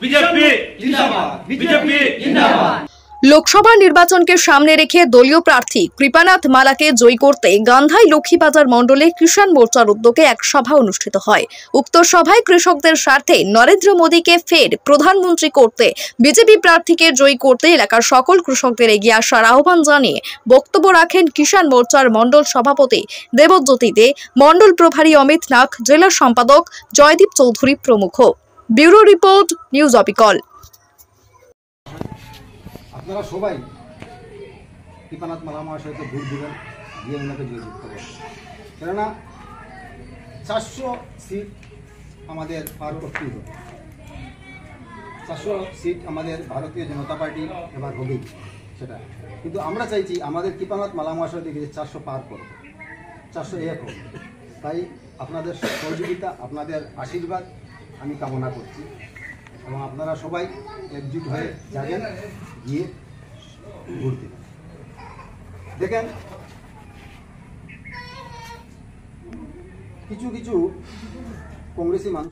BJP জিন্দাবাদ, BJP জিন্দাবাদ। লোকসভা নির্বাচনকে সামনে রেখে দলীয় প্রার্থী কৃপানাথ মালাকে জয়ী করতে গান্ধাই লক্ষ্মীবাজার মণ্ডলে কিষাণ মোর্চার উদ্যোগে এক সভা অনুষ্ঠিত হয়। উক্ত সভায় কৃষকদের স্বার্থে নরেন্দ্র মোদীকে ফের প্রধানমন্ত্রী করতে বিজেপি প্রার্থীকে জয়ী করতে এলাকার সকল কৃষকদের এগিয়ে আসার আহ্বান জানিয়ে বক্তব্য রাখেন কিষাণ মোর্চার মণ্ডল সভাপতি দেবজ্যোতি দে, মণ্ডল প্রভারী অমিত নাগ, জেলা সম্পাদক জয়দীপ চৌধুরী প্রমুখ। ব্যুরো রিপোর্ট, নিউজ অবিকল। আপনারা সবাই কৃপানাথ মালা মহাশয়কে ভোট দেবেন, দিয়ে ওনাকে জয়যুক্ত করবেন। কেননা 400 সিট আমাদের পার করতেই হবে। 400 সিট আমাদের ভারতীয় জনতা পার্টি এবার হবেই সেটা, কিন্তু আমরা চাইছি আমাদের কৃপানাথ মালা মহাশয় দেখে 400 পার করবে, 401 হবে। তাই আপনাদের সহযোগিতা, আপনাদের আশীর্বাদ আমি কামনা করছি এবং আপনারা সবাই একজুট হয়ে যাবেন, গিয়ে ভোট দেবেন। দেখেন, কিছু কংগ্রেসি মানুষ